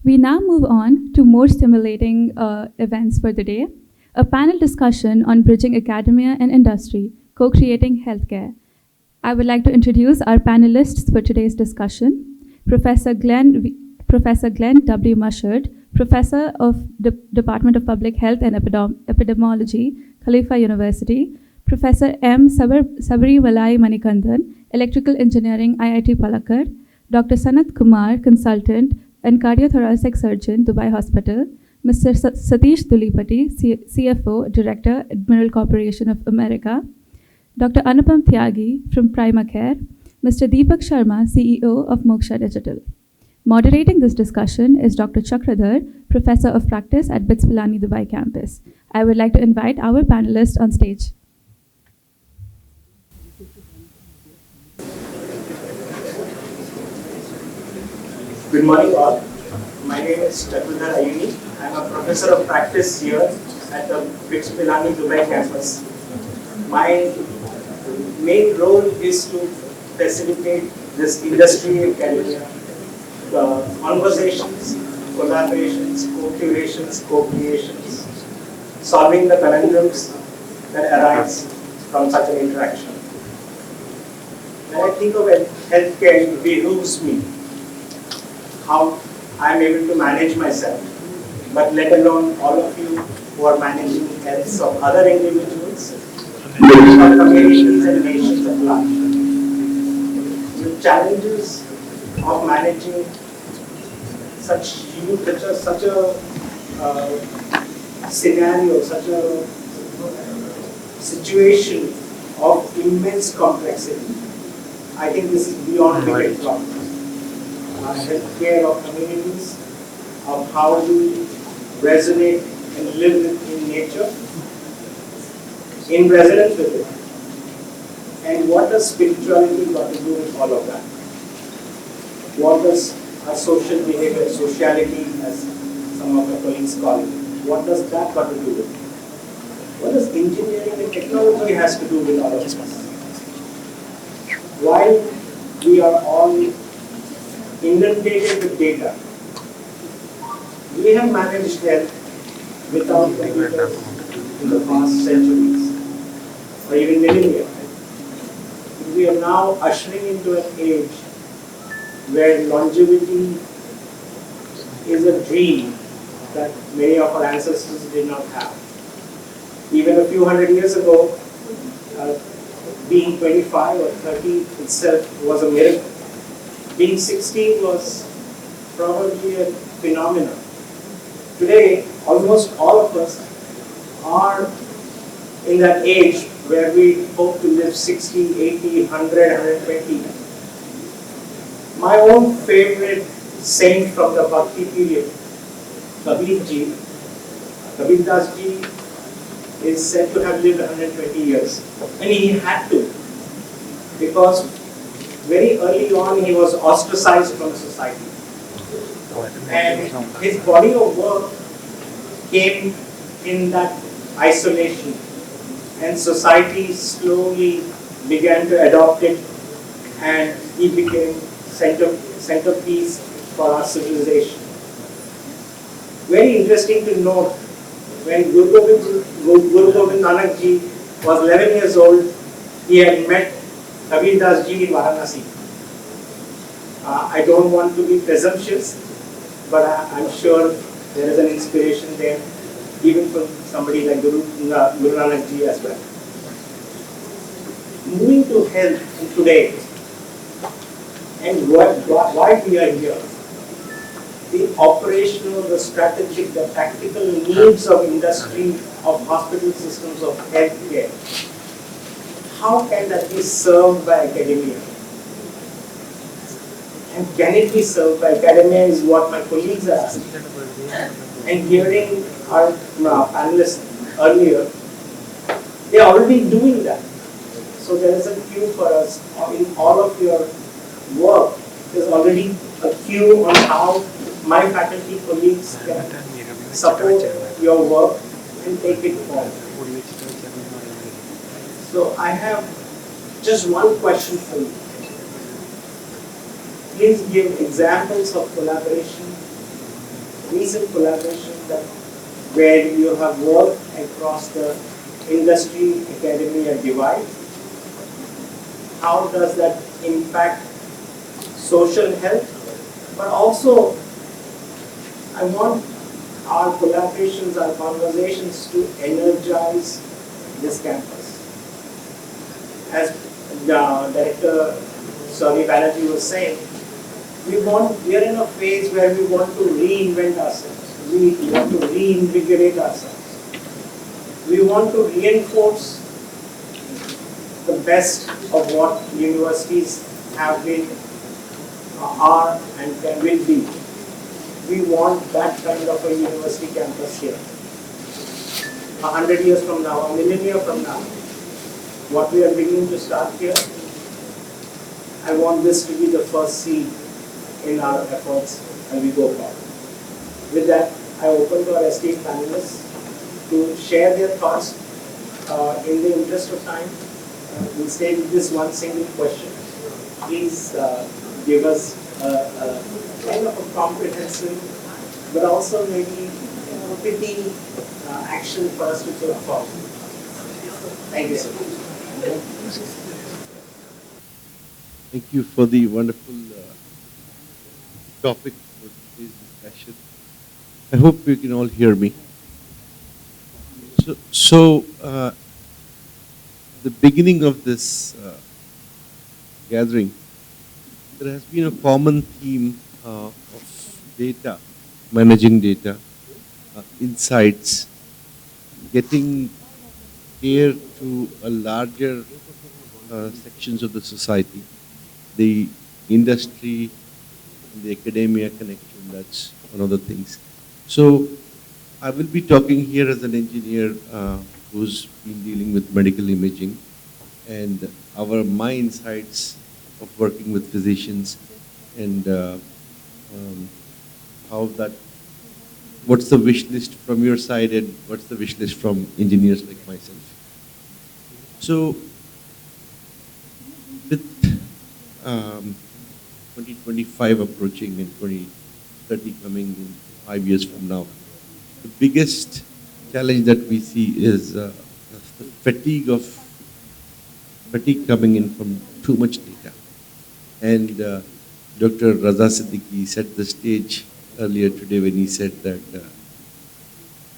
We now move on to more stimulating events for the day, a panel discussion on bridging academia and industry, co-creating healthcare. I would like to introduce our panelists for today's discussion, Professor Glenn W. Mushard, Professor of the Department of Public Health and Epidemiology, Khalifa University, Professor M. Sabarimalai Manikandan, Electrical Engineering, IIT Palakkad, Dr. Sanat Kumar, Consultant and Cardiothoracic Surgeon, Dubai Hospital, Mr. Satish Dulipati, CFO, Director, Admiral Corporation of America, Dr. Anupam Tyagi from Primacare, Mr. Deepak Sharma, CEO of Moksha Digital. Moderating this discussion is Dr. Chakradhar, Professor of Practice at BITS Pilani Dubai campus. I would like to invite our panelists on stage. Good morning all. My name is Chakradhar Ayuni. I am a Professor of Practice here at the BITS Pilani Dubai campus. My main role is to facilitate this industry academia conversations, collaborations, co-curations, co-creations, solving the conundrums that arise from such an interaction. When I think of healthcare, it behooves me how I am able to manage myself, but let alone all of you who are managing health of other individuals, or communities and nations at large. The challenges of managing such a scenario, such a situation of immense complexity. I think this is beyond big problem. Healthcare of communities, of how we resonate and live in nature, in resonance with it. And what does spirituality got to do with all of that? What does our social behavior, sociality, as some of my colleagues call it, what does that got to do with it? What does engineering and technology has to do with all of this? While we are all inundated with data, we have managed health without computers in the past centuries, or even millennia. We are now ushering into an age where longevity is a dream that many of our ancestors did not have. Even a few hundred years ago, being 25 or 30 itself was a miracle. Being 60 was probably a phenomenon. Today, almost all of us are in that age where we hope to live 60, 80, 100, 120. My own favorite saint from the Bhakti period, Kabir Das ji, is said to have lived 120 years. And he had to, because very early on he was ostracized from society. And his body of work came in that isolation. And society slowly began to adopt it, and he became centerpiece for our civilization. Very interesting to note, when Guru Gobind Nanak ji was 11 years old, he had met Kabir Das ji in Varanasi. I don't want to be presumptuous, but I'm sure there is an inspiration there, even for somebody like Guru Nanak ji as well. Moving to health today, and why we are here, the operational, the strategic, the tactical needs of industry, of hospital systems, of healthcare. How can that be served by academia? And can it be served by academia is what my colleagues are asking. And hearing our panelists earlier, they are already doing that. So there is a cue for us in all of your work. There's already a cue on how my faculty colleagues can support your work and take it forward. So I have just one question for you. Please give examples of collaboration recent collaboration that where you have worked across the industry academia divide? How does that impact social health? But also, I want our collaborations, our conversations to energize this campus. As the Director Sorry Banerjee was saying, we are in a phase where we want to reinvent ourselves. We want to reinvigorate ourselves. We want to reinforce the best of what universities have been, are, and will be. We want that kind of a university campus here. 100 years from now, a millennia from now, what we are beginning to start here, I want this to be the first seed in our efforts as we go forward. With that, I open to our esteemed panelists to share their thoughts. In the interest of time, we'll stay with this one single question. Please give us a kind of a comprehensive, but also maybe pithy action for us to take forward. Thank you so much. Thank you for the wonderful topic for today's discussion. I hope you can all hear me. So the beginning of this gathering, there has been a common theme of data, managing data, insights, getting care to a larger sections of the society, the industry, the academia connection, that's one of the things. So I will be talking here as an engineer who's been dealing with medical imaging and my insights of working with physicians and how that, what's the wish list from your side and what's the wish list from engineers like myself. So with 2025 approaching and 2030 coming in 5 years from now, the biggest challenge that we see is the fatigue coming in from too much data. And Dr. Raza Siddiqui set the stage earlier today when he said that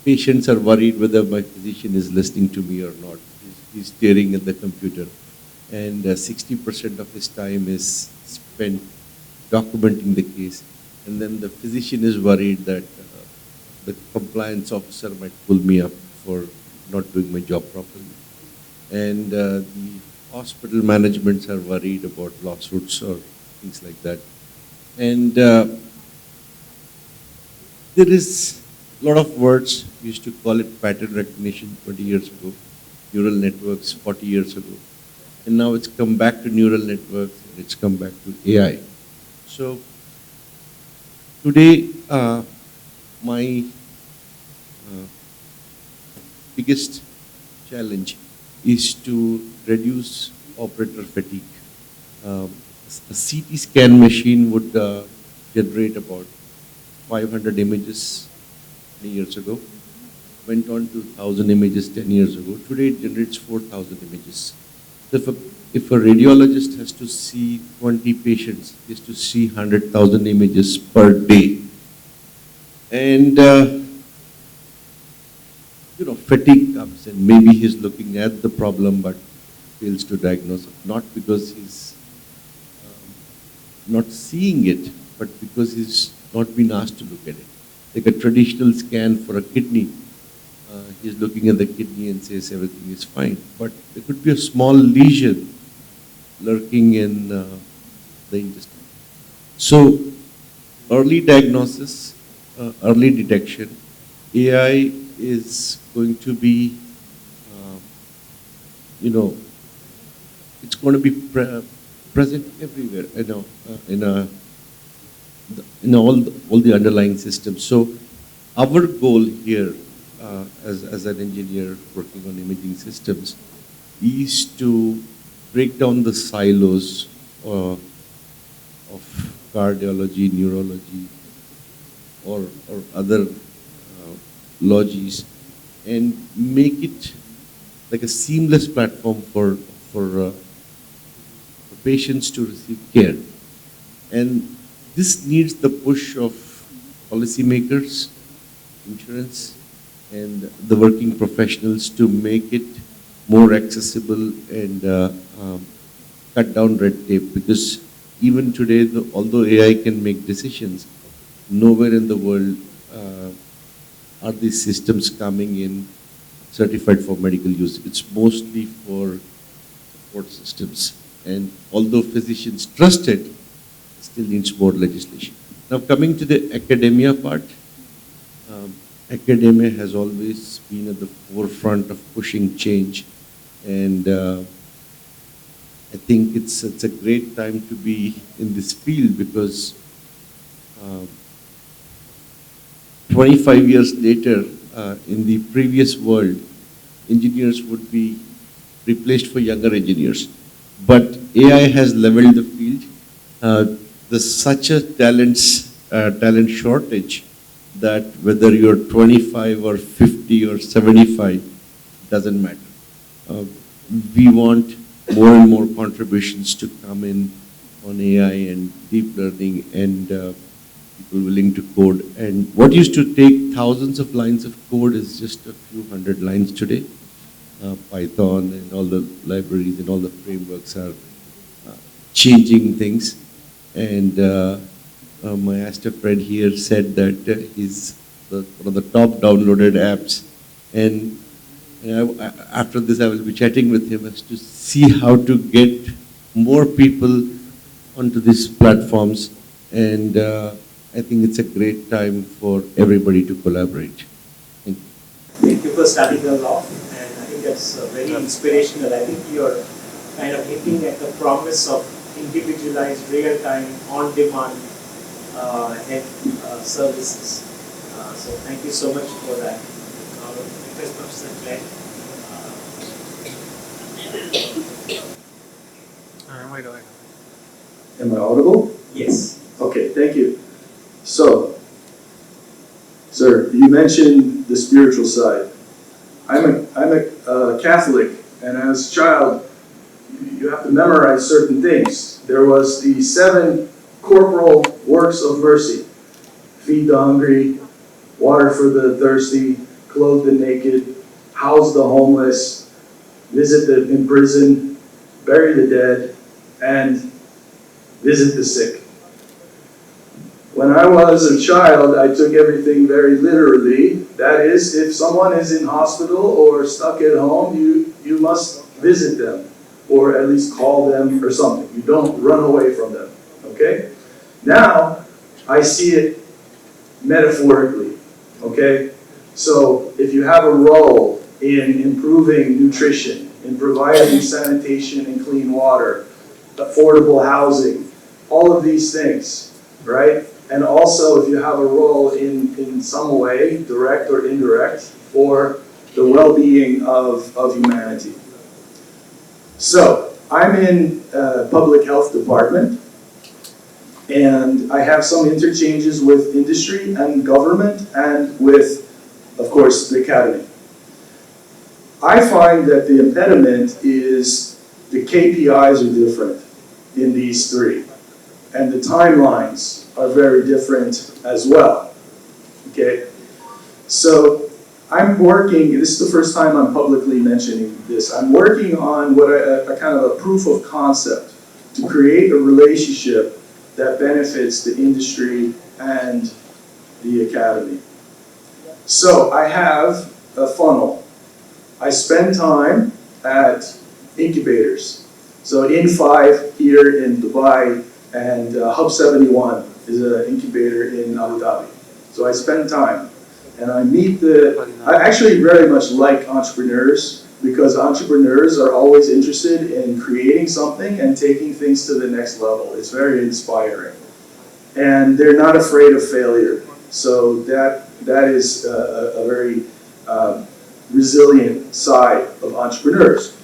patients are worried whether my physician is listening to me or not. He's staring at the computer. And 60% of his time is spent documenting the case. And then the physician is worried that the compliance officer might pull me up for not doing my job properly. And the hospital managements are worried about lawsuits or things like that. And there is a lot of words, we used to call it pattern recognition 20 years ago, neural networks 40 years ago. And now it's come back to neural networks and it's come back to AI. So today, my biggest challenge is to reduce operator fatigue. A CT scan machine would generate about 500 images 10 years ago, went on to 1,000 images 10 years ago. Today it generates 4,000 images. So if a radiologist has to see 20 patients, he has to see 100,000 images per day. And fatigue comes and maybe he's looking at the problem but fails to diagnose it. Not because he's not seeing it, but because he's not been asked to look at it. Like a traditional scan for a kidney, he's looking at the kidney and says everything is fine. But there could be a small lesion lurking in the intestine. So early diagnosis, early detection, AI is going to be, it's going to be present everywhere, in all the underlying systems. So our goal here, as an engineer working on imaging systems, is to break down the silos of cardiology, neurology, or other logis, and make it like a seamless platform for patients to receive care. And this needs the push of policymakers, insurance, and the working professionals to make it more accessible and cut down red tape. Because even today, although AI can make decisions, nowhere in the world are these systems coming in certified for medical use. It's mostly for support systems. And although physicians trust it, still needs more legislation. Now coming to the academia part, academia has always been at the forefront of pushing change, and I think it's a great time to be in this field because 25 years later, in the previous world, engineers would be replaced for younger engineers. But AI has leveled the field. There's such a talent shortage that whether you're 25 or 50 or 75, doesn't matter. We want more and more contributions to come in on AI and deep learning and people willing to code. And what used to take thousands of lines of code is just a few hundred lines today. Python and all the libraries and all the frameworks are changing things. And my Asta friend here said that he's one of the top downloaded apps. And after this, I will be chatting with him as to see how to get more people onto these platforms. And I think it's a great time for everybody to collaborate. Thank you. Thank you for starting us off, and I think that's very inspirational. I think you're kind of hinting at the promise of individualized, real-time, on-demand health services. So thank you so much for that. Request Professor Claire. Am I audible? Yes. Okay, thank you. So, sir, you mentioned the spiritual side. I'm a Catholic, and as a child, you have to memorize certain things. There was the 7 corporal works of mercy: feed the hungry, water for the thirsty, clothe the naked, house the homeless, visit the imprisoned, bury the dead, and visit the sick. When I was a child, I took everything very literally. That is, if someone is in hospital or stuck at home, you must visit them, or at least call them or something. You don't run away from them, okay? Now, I see it metaphorically, okay? So, if you have a role in improving nutrition, in providing sanitation and clean water, affordable housing, all of these things, right? And also if you have a role in some way, direct or indirect, for the well-being of humanity. So, I'm in public health department, and I have some interchanges with industry and government and with, of course, the academy. I find that the impediment is the KPIs are different in these 3, and the timelines are very different as well, okay? So I'm working, this is the first time I'm publicly mentioning this, I'm working on what a kind of a proof of concept to create a relationship that benefits the industry and the academy. So I have a funnel. I spend time at incubators. So In5 here in Dubai, and Hub 71 is an incubator in Abu Dhabi. So I spend time, and I meet I actually very much like entrepreneurs, because entrepreneurs are always interested in creating something and taking things to the next level. It's very inspiring. And they're not afraid of failure. So that is a very resilient side of entrepreneurs.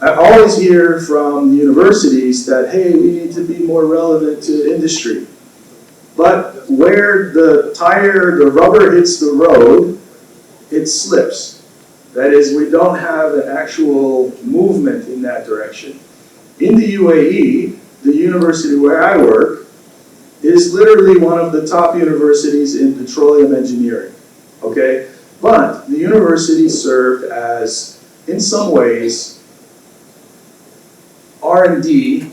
I always hear from the universities that, hey, we need to be more relevant to industry. But where the rubber hits the road, it slips. That is, we don't have an actual movement in that direction. In the UAE, the university where I work is literally one of the top universities in petroleum engineering, okay? But the university served as, in some ways, R&D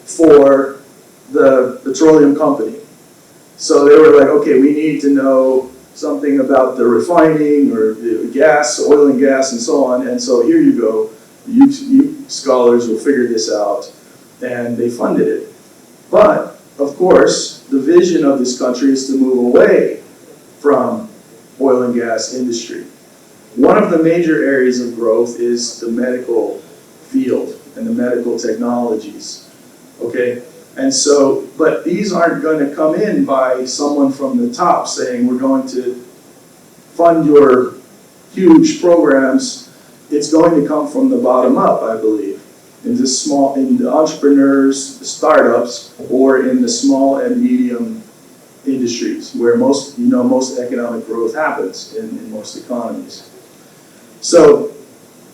for the petroleum company. So they were like, okay, we need to know something about the refining or the gas, oil and gas and so on, and so here you go. You scholars will figure this out, and they funded it. But, of course, the vision of this country is to move away from oil and gas industry. One of the major areas of growth is the medical field and the medical technologies, okay? And so, but these aren't going to come in by someone from the top saying we're going to fund your huge programs. It's going to come from the bottom up, I believe, in the entrepreneurs, the startups, or in the small and medium industries where most economic growth happens in most economies. So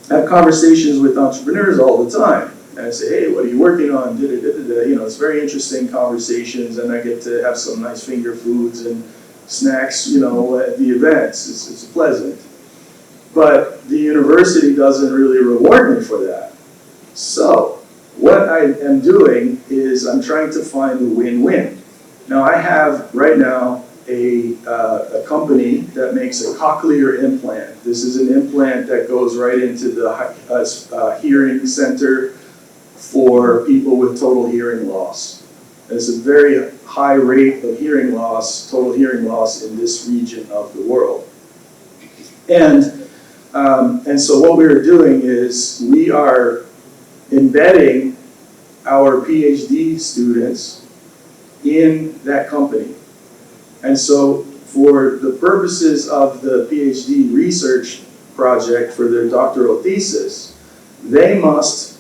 I have conversations with entrepreneurs all the time. And I say, hey, what are you working on? It's very interesting conversations, and I get to have some nice finger foods and snacks, at the events. It's pleasant. But the university doesn't really reward me for that. So what I am doing is I'm trying to find a win-win. Now I have right now a company that makes a cochlear implant. This is an implant that goes right into the hearing center for people with total hearing loss. There's a very high rate of hearing loss, total hearing loss in this region of the world. And so what we're doing is we are embedding our PhD students in that company. And so for the purposes of the PhD research project for their doctoral thesis, they must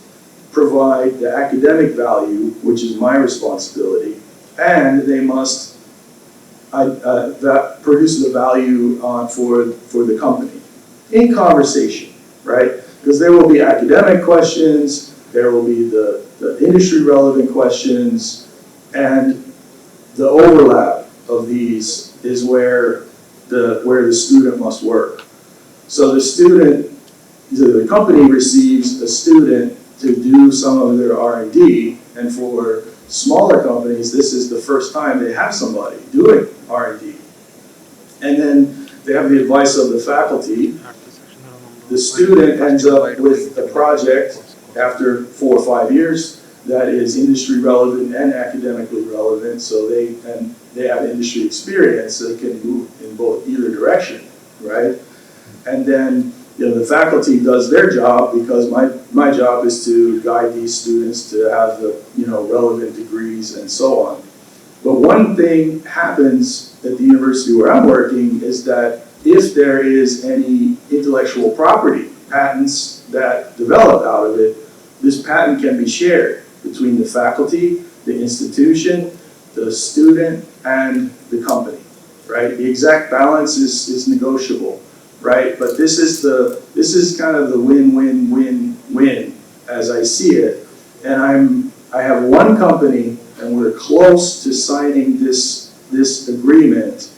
provide the academic value, which is my responsibility, and they must produce the value for the company in conversation, right? Because there will be academic questions, there will be the industry relevant questions, and the overlap of these is where the student must work. So the company receives a student to do some of their R&D, and for smaller companies, this is the first time they have somebody doing R&D. And then they have the advice of the faculty. The student ends up with a project after 4 or 5 years that is industry relevant and academically relevant, so they have industry experience, so they can move in either direction, right? And then the faculty does their job, because my job is to guide these students to have the relevant degrees and so on. But one thing happens at the university where I'm working is that if there is any intellectual property, patents that develop out of it, this patent can be shared between the faculty, the institution, the student, and the company, right? The exact balance is negotiable, right? But this is kind of the win-win-win-win as I see it. And I have one company, and we're close to signing this agreement,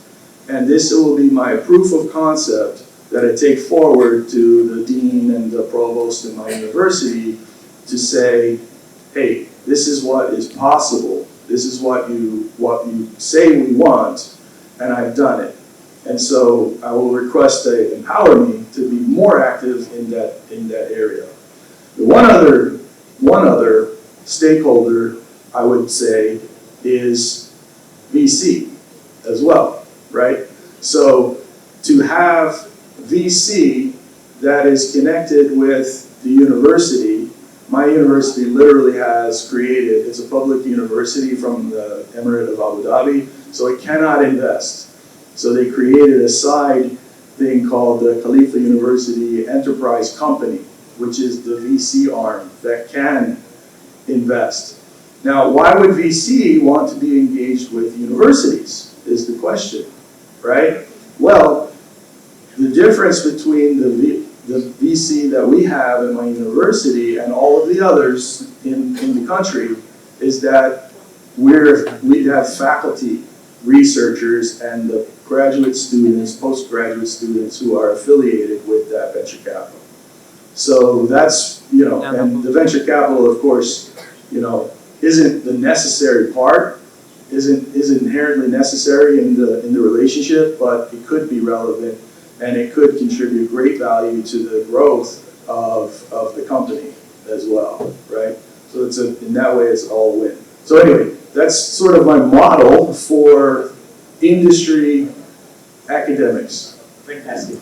and this will be my proof of concept that I take forward to the dean and the provost in my university to say, hey, this is what is possible. This is what you say we want, and I've done it. And so I will request they empower me to be more active in that area. One other stakeholder, I would say, is VC as well, right? So to have VC that is connected with the university, my university literally has created, it's a public university from the Emirate of Abu Dhabi, so it cannot invest. So they created a side thing called the Khalifa University Enterprise Company, which is the VC arm that can invest. Now, why would VC want to be engaged with universities? is the question, right? Well, the difference between the VC that we have in my university and all of the others in the country is that we have faculty, researchers, and the graduate students, postgraduate students who are affiliated with that venture capital. So that's, and the venture capital, of course, isn't the necessary part, isn't inherently necessary in the relationship, but it could be relevant and it could contribute great value to the growth of the company as well, right? So in that way, it's all a win. So anyway, that's sort of my model for industry academics. Fantastic.